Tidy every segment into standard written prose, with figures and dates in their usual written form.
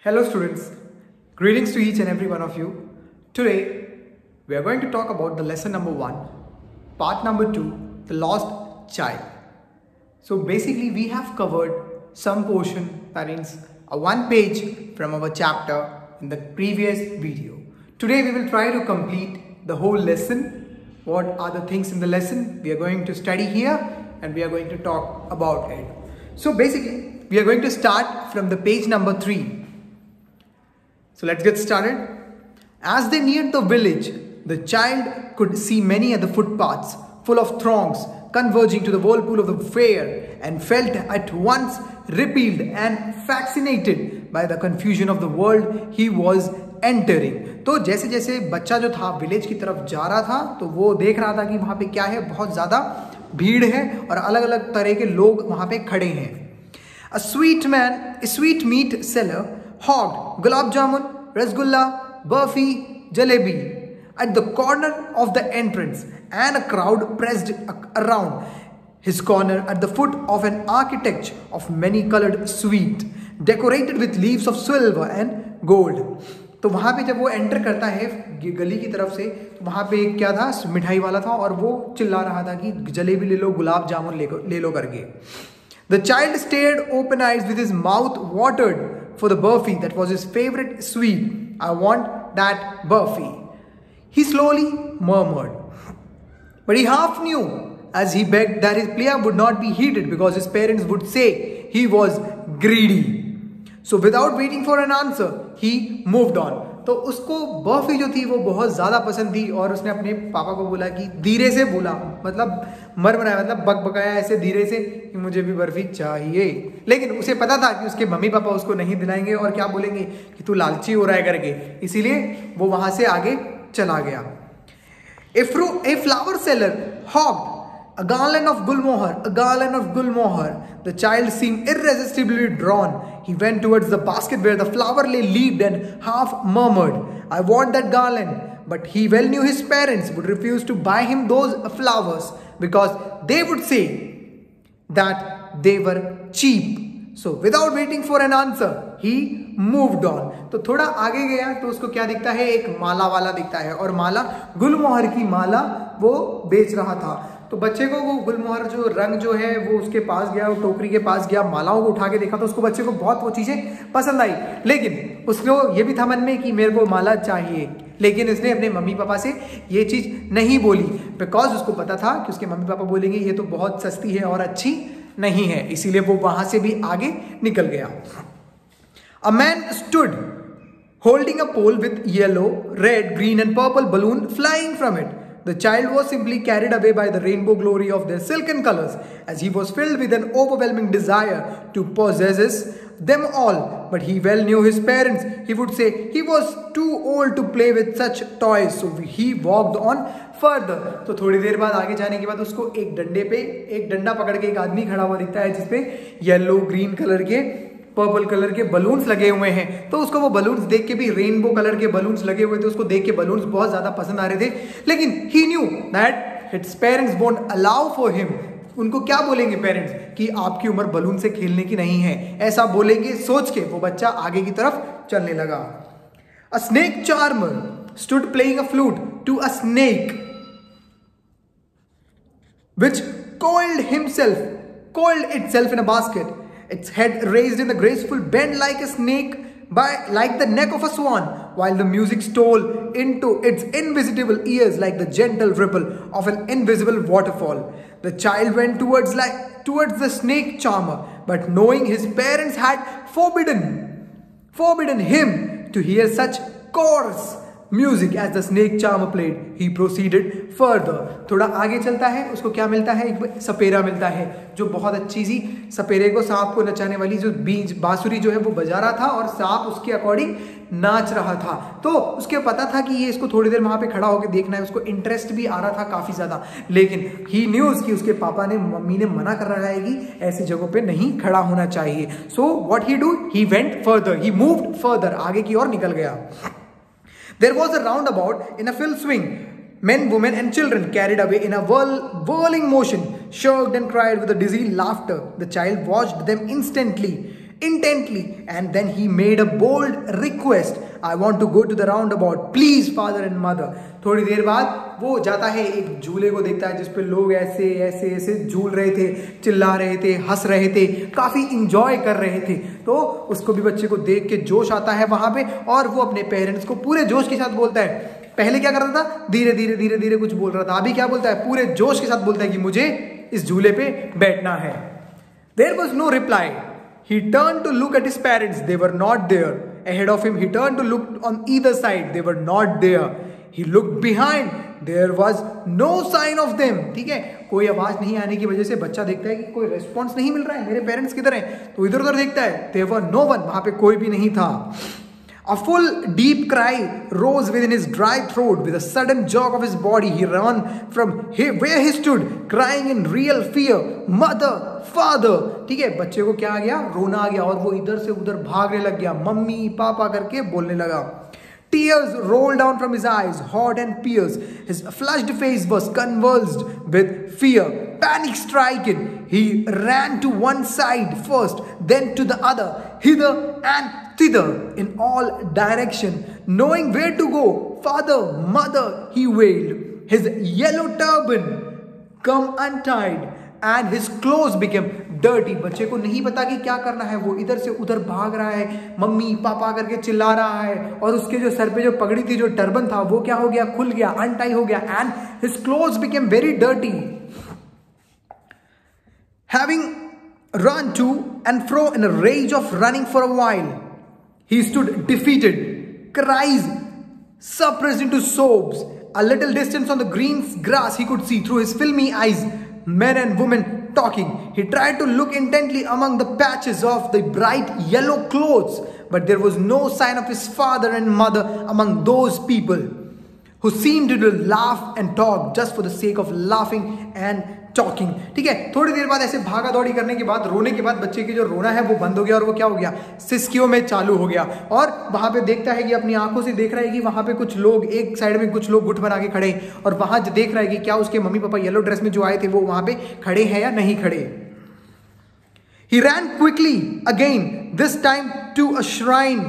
Hello students, greetings to each and every one of you. Today we are going to talk about the lesson number 1, part number 2, the lost child. So basically we have covered some portion, that is a one page from our chapter in the previous video. Today we will try to complete the whole lesson. What are the things in the lesson we are going to study here and we are going to talk about it. So basically we are going to start from the page number 3. So let's get started. As they neared the village, the child could see many of the footpaths full of throngs converging to the whirlpool of the fair and felt at once repelled and fascinated by the confusion of the world he was entering. तो जैसे जैसे बच्चा जो था village की तरफ जा रहा था तो वो देख रहा था कि वहाँ पे क्या है, बहुत ज़्यादा भीड़ है और अलग अलग तरह के लोग वहाँ पे खड़े हैं. A sweet meat seller hogged gulab jamun, rasgulla, burfi, jalebi at the corner of the entrance, and a crowd pressed around his corner at the foot of an architecture of many-colored suite decorated with leaves of silver and gold. तो वहाँ पे जब वो enter करता है गली की तरफ से तो वहाँ पे एक क्या था, मिठाई वाला था और वो चिल्ला रहा था कि जलेबी ले लो, गुलाब जामुन ले लो करके. The child stared open-eyed with his mouth watered for the burfi that was his favorite sweet. I want that burfi, he slowly murmured. But he half knew as he begged that his plea would not be heeded because his parents would say he was greedy. So without waiting for an answer, he moved on. तो उसको बर्फी जो थी वो बहुत ज़्यादा पसंद थी और उसने अपने पापा को बोला कि धीरे से बोला, मतलब मरमराया, मतलब बकबकाया ऐसे धीरे से कि मुझे भी बर्फी चाहिए. लेकिन उसे पता था कि उसके मम्मी पापा उसको नहीं दिलाएंगे और क्या बोलेंगे कि तू लालची हो रहा है करके, इसीलिए वो वहाँ से आगे चला गया. A flower seller hogged a garland of gulmohar. The child seemed irresistibly drawn. He went towards the basket where the flower lay leaved and half murmured, I want that garland. But he well knew his parents would refuse to buy him those flowers because they would say that they were cheap. So without waiting for an answer, he moved on. तो थोड़ा आगे गया तो उसको क्या दिखता है, एक माला वाला दिखता है और माला गुलमोहर की माला वो बेच रहा था. तो बच्चे को वो गुलमोहर जो रंग जो है वो उसके पास गया, वो टोकरी के पास गया, मालाओं को उठा के देखा तो उसको बच्चे को बहुत वो चीज़ें पसंद आई. लेकिन उसको ये भी था मन में कि मेरे को माला चाहिए, लेकिन इसने अपने मम्मी पापा से ये चीज़ नहीं बोली बिकॉज उसको पता था कि उसके मम्मी पापा बोलेंगे ये तो बहुत सस्ती है और अच्छी नहीं है, इसीलिए वो वहाँ से भी आगे निकल गया. A man stood holding a pole with yellow, red, green and purple balloon flying from it. The child was simply carried away by the rainbow glory of their silken colors as he was filled with an overwhelming desire to possess them all. But he well knew his parents. He would say he was too old to play with such toys. So he walked on further. तो थोड़ी देर बाद आगे जाने के बाद उसको एक डंडे पे एक डंडा पकड़ के एक आदमी खड़ा हुआ दिखता है जिसपे येलो, ग्रीन कलर के, पर्पल कलर के बलून्स लगे हुए हैं. तो उसको वो बलून्स देख के भी, रेनबो कलर के बलून्स लगे हुए थे, उसको देख के बलून्स बहुत ज्यादा पसंद आ रहे थे. लेकिन he knew that his parents won't allow for him. उनको क्या बोलेंगे पेरेंट्स कि आपकी उम्र बलून से खेलने की नहीं है, ऐसा बोलेंगे सोच के वो बच्चा आगे की तरफ चलने लगा. A snake charmer stood playing a flute to a snake which coiled itself in a basket. Its head raised in a graceful bend like a snake, like the neck of a swan, while the music stole into its invisible ears like the gentle ripple of an invisible waterfall. The child went towards the snake charmer, but knowing his parents had forbidden him to hear such coarse music as the snake charmer played, he proceeded further. थोड़ा आगे चलता है, उसको क्या मिलता है, एक सपेरा मिलता है जो बहुत अच्छी सी सपेरे को, सांप को नचाने वाली जो बांसुरी जो है वो बजा रहा था और सांप उसके अकॉर्डिंग नाच रहा था. तो उसके पता था कि ये इसको थोड़ी देर वहां पे खड़ा होकर देखना है, उसको इंटरेस्ट भी आ रहा था काफी ज्यादा. लेकिन ही न्यूज कि उसके पापा ने, मम्मी ने मना कर रहा है कि ऐसी जगहों पे नहीं खड़ा होना चाहिए. So what he do, he went further, he moved further, आगे की ओर निकल गया. There was a roundabout in a full swing. Men, women and children carried away in a whirling motion, shrieked and cried with a dizzy laughter. The child watched them intently, and then he made a bold request, I want to go to the roundabout, please father and mother. थोड़ी देर बाद वो जाता है, एक झूले को देखता है जिस पे लोग ऐसे ऐसे ऐसे झूल रहे थे, चिल्ला रहे थे, हंस रहे थे, काफी इंजॉय कर रहे थे। तो उसको भी बच्चे को देख के जोश आता है वहां पे, और वो अपने पेरेंट्स को पूरे जोश के साथ बोलता है। पहले क्या करता था, धीरे धीरे धीरे धीरे कुछ बोल रहा था, अभी क्या बोलता है, पूरे जोश के साथ बोलता है कि मुझे इस झूले पे बैठना है। There was no reply. He turned to look at his parents. They were not there. Ahead of him, he turned to look on either side. They were not there. He looked behind. There was no sign of them. ठीक है, कोई आवाज नहीं आने की वजह से बच्चा देखता है कि कोई रेस्पॉन्स नहीं मिल रहा है, मेरे पेरेंट्स किधर हैं, तो इधर उधर देखता है। There were no one. वहां पे कोई भी नहीं था। A full deep cry rose within his dry throat. With a sudden jerk of his body, he ran from where he stood, crying in real fear, "Mother, father!" ठीक है, बच्चे को क्या आ गया, रोना आ गया, और वो इधर से उधर भागने लग गया, मम्मी पापा करके बोलने लगा। Tears rolled down from his eyes, hot and fierce. His flushed face was convulsed with fear. Panic stricken, he ran to one side first, then to the other, hither and thither, in all direction, knowing where to go. Father, mother, he wailed. His yellow turban come untied, and his clothes became dirty. बच्चे को नहीं पता कि क्या करना है, वो इधर से उधर भाग रहा है, मम्मी पापा करके चिल्ला रहा है, और उसके जो सर पे जो पगड़ी थी, जो टर्बन था, वो क्या हो गया, खुल गया, अनटाई हो गया, and his clothes became very dirty. Having run to and fro in a rage of running for a while, he stood defeated, cries suppressed into sobs. A little distance on the green grass, he could see through his filmy eyes men and women talking. He tried to look intently among the patches of the bright yellow clothes, but there was no sign of his father and mother among those people who seemed to laugh and talk just for the sake of laughing and talking. ठीक है, थोड़ी देर बाद ऐसे भागा दौड़ी करने के बाद, रोने के बाद बच्चे की जो रोना है वो बंद हो गया, और वो क्या हो गया, सिसकियों में चालू हो गया, और वहां पे देखता है कि अपनी आंखों से देख रहा है कि वहां पे कुछ लोग, एक साइड में कुछ लोग गुट बना के खड़े, और वहां देख रहा है कि क्या उसके मम्मी पापा येलो ड्रेस में जो आए थे वो वहां पे खड़े हैं या नहीं खड़े। He ran quickly again, this time to a shrine.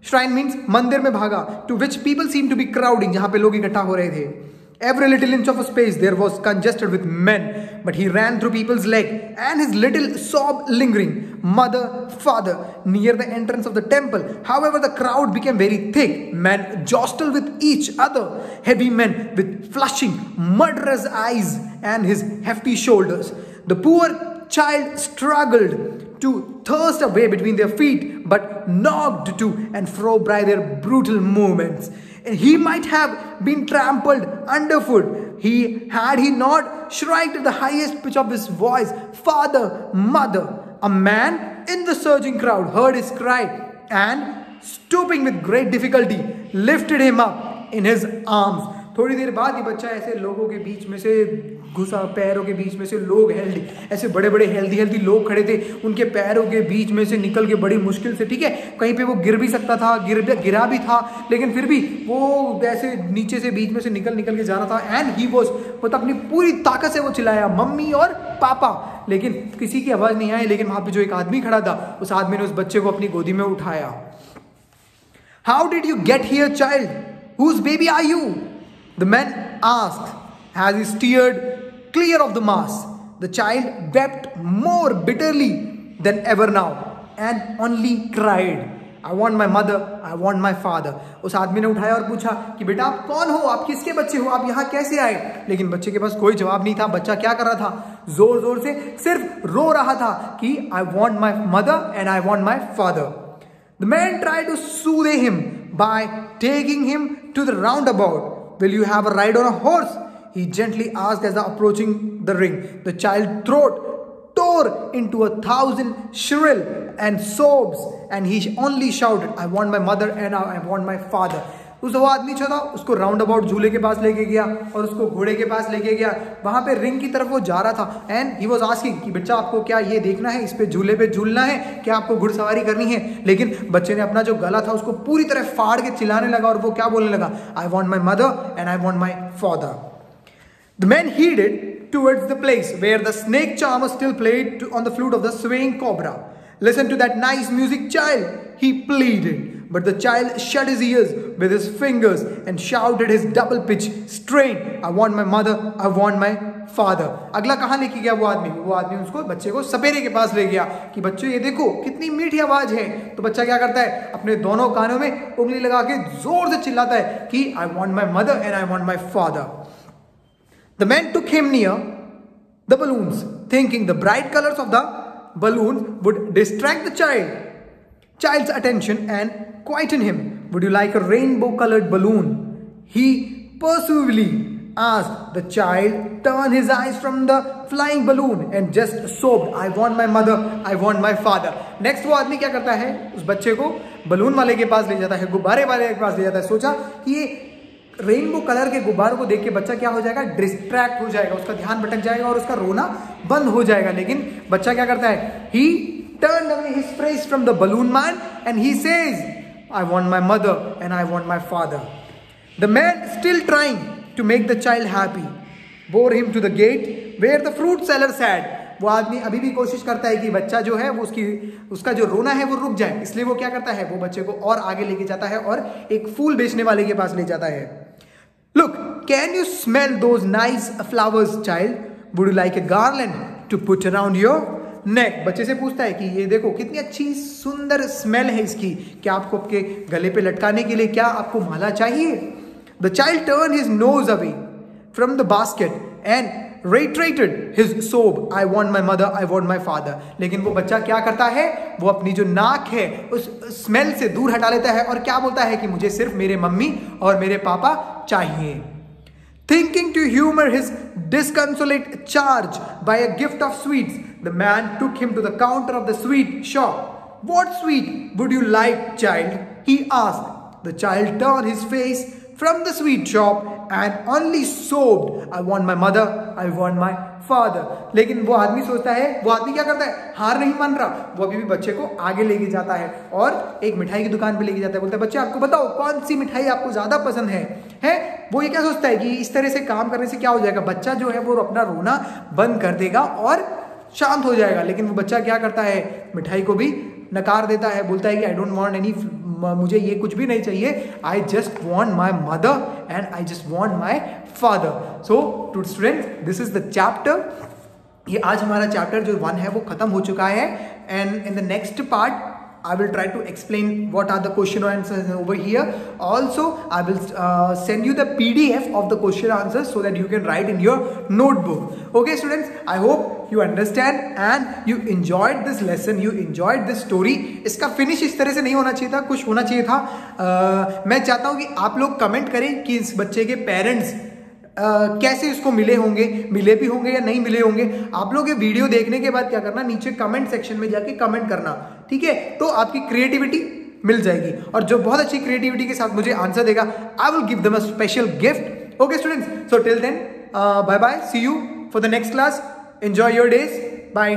Shrine means मंदिर में भागा, to which people seemed to be crowding, जहां पे लोग इकट्ठा हो रहे थे। Every little inch of a space there was congested with men, but he ran through people's leg, and his little sob lingering, "Mother, father," near the entrance of the temple. However, the crowd became very thick. Men jostled with each other, heavy men with flashing, murderous eyes and his hefty shoulders. The poor child struggled to thrust away between their feet, but knocked to and fro by their brutal movements. He might have been trampled underfoot had he not shrieked at the highest pitch of his voice, "Father, mother!" A man in the surging crowd heard his cry, and stooping with great difficulty, lifted him up in his arms. थोड़ी देर बाद ही बच्चा ऐसे लोगों के बीच में से घुसा, पैरों के बीच में से लोग ऐसे बड़े बड़े हेल्दी लोग खड़े थे, उनके पैरों के बीच में से निकल के बड़ी मुश्किल से, ठीक है, कहीं पे वो गिर भी सकता था, गिरा भी था, लेकिन फिर भी वो ऐसे नीचे से बीच में से निकल के जा रहा था। एंड ही वॉज, मतलब अपनी पूरी ताकत से वो चिल्लाया, मम्मी और पापा, लेकिन किसी की आवाज नहीं आई। लेकिन वहां पे जो एक आदमी खड़ा था, उस आदमी ने उस बच्चे को अपनी गोदी में उठाया। How did you get here child? Whose baby are you? The man asked as he steered clear of the mass. The child wept more bitterly than ever now and only cried, "I want my mother, I want my father." उस आदमी ने उठाया और पूछा कि बेटा आप कौन हो, आप किसके बच्चे हो, आप यहाँ कैसे आए? लेकिन बच्चे के पास कोई जवाब नहीं था। बच्चा क्या कर रहा था, जोर जोर से सिर्फ रो रहा था कि "I want my mother and I want my father." The man tried to soothe him by taking him to the roundabout. "Will you have a ride on a horse?" he gently asked as approaching the ring. The child's throat tore into 1,000 shrill and sobs, and he only shouted, "I want my mother and I want my father." उस वो आदमी जो था उसको round about झूले के पास लेके गया और उसको घोड़े के पास लेके गया। वहां पे रिंग की तरफ वो जा रहा था, एंड ही वाज आस्किंग कि बच्चा आपको क्या ये देखना है, इस पे झूले पे झूलना है, क्या आपको घुड़सवारी करनी है? लेकिन बच्चे ने अपना जो गला था उसको पूरी तरह फाड़ के चिल्लाने लगा, और वो क्या बोलने लगा, "I want my mother and I want my father." The man headed towards the place where the snake charmer still played on the flute of the swaying cobra. Listen to that nice music, child, he pleaded. But the child shut his ears with his fingers and shouted his double pitch strain, I want my mother, I want my father. अगला कहाँ लेके गया वो आदमी उसको बच्चे को सपेरे के पास ले गया कि बच्चों ये देखो कितनी मीठी आवाज है। तो बच्चा क्या करता है, अपने दोनों कानों में उंगली लगा के जोर से चिल्लाता है कि I want my mother and I want my father. The man took him near the balloons, thinking the bright colors of the balloon would distract the child's attention and quieten him. Would you like a rainbow-colored balloon? He persuasively asked. The child turned his eyes from the flying balloon and just sobbed, I want my mother, I want my father. Next वो आदमी क्या करता है, उस बच्चे को balloon वाले के पास ले जाता है, गुब्बारे वाले के पास ले जाता है। सोचा कि ये रेनबो कलर के गुब्बारों को देख के बच्चा क्या हो जाएगा, डिस्ट्रैक्ट हो जाएगा, उसका ध्यान भटक जाएगा और उसका रोना बंद हो जाएगा। लेकिन बच्चा क्या करता है, he turned away his face from the balloon man and he says, I want my mother and I want my father. The man, still trying to make the child happy, bore him to the gate where the fruit seller sat. वो आदमी अभी भी कोशिश करता है कि बच्चा जो है वो उसका जो रोना है वो रुक जाए, इसलिए वो क्या करता है, वो बच्चे को और आगे लेके जाता है और एक फूल बेचने वाले के पास ले जाता है। Look, can you smell those nice flowers, child? Would you like a garland to put around your neck? बच्चे से पूछता है कि ये देखो कितनी अच्छी सुंदर स्मेल है इसकी, क्या आपको आपके गले पे लटकाने के लिए क्या आपको माला चाहिए? The child turned his nose away from the basket and reiterated his sob, I want my mother, I want my father. लेकिन वो बच्चा क्या करता है, वो अपनी जो नाक है उस स्मेल से दूर हटा लेता है और क्या बोलता है कि मुझे सिर्फ मेरे मम्मी और मेरे पापा चाहिए। Thinking to humor his disconsolate charge by a gift of sweets, the man took him to the counter of the sweet shop. What sweet would you like, child? He asked. The child turned his face from the sweet shop and only sobbed, I want my mother, I want my father. लेकिन वो आदमी सोचता है, वो आदमी क्या करता है, हार नहीं मान रहा, वो अभी भी बच्चे को आगे लेके जाता है और एक मिठाई की दुकान पे लेके जाता है। बोलता है बच्चे आपको बताओ कौन सी मिठाई आपको ज्यादा पसंद है? वो ये क्या सोचता है कि इस तरह से काम करने से क्या हो जाएगा, बच्चा जो है वो अपना रोना बंद कर देगा और शांत हो जाएगा। लेकिन वो बच्चा क्या करता है, मिठाई को भी नकार देता है, बोलता है कि आई डोंट वांट एनी, मुझे ये कुछ भी नहीं चाहिए, I just want my mother and I just want my father. So to students, this is the chapter. ये आज हमारा चैप्टर जो 1 है वो खत्म हो चुका है and in the next part I will try to explain what are the question answers over here. Also, I will send you the PDF of the question answers so that you can write in your notebook. Okay, students, I hope you understand and you enjoyed this lesson. You enjoyed this story. इसका finish इस तरह से नहीं होना चाहिए था, कुछ होना चाहिए था। मैं चाहता हूँ कि आप लोग कमेंट करें कि इस बच्चे के पेरेंट्स कैसे इसको मिले भी होंगे या नहीं मिले होंगे। आप लोग ये वीडियो देखने के बाद क्या करना, नीचे कमेंट सेक्शन में जाके कमेंट करना, ठीक है? तो आपकी क्रिएटिविटी मिल जाएगी और जो बहुत अच्छी क्रिएटिविटी के साथ मुझे आंसर देगा, I will give them a special gift. Okay students, so till then bye bye, see you for the next class, enjoy your days, bye.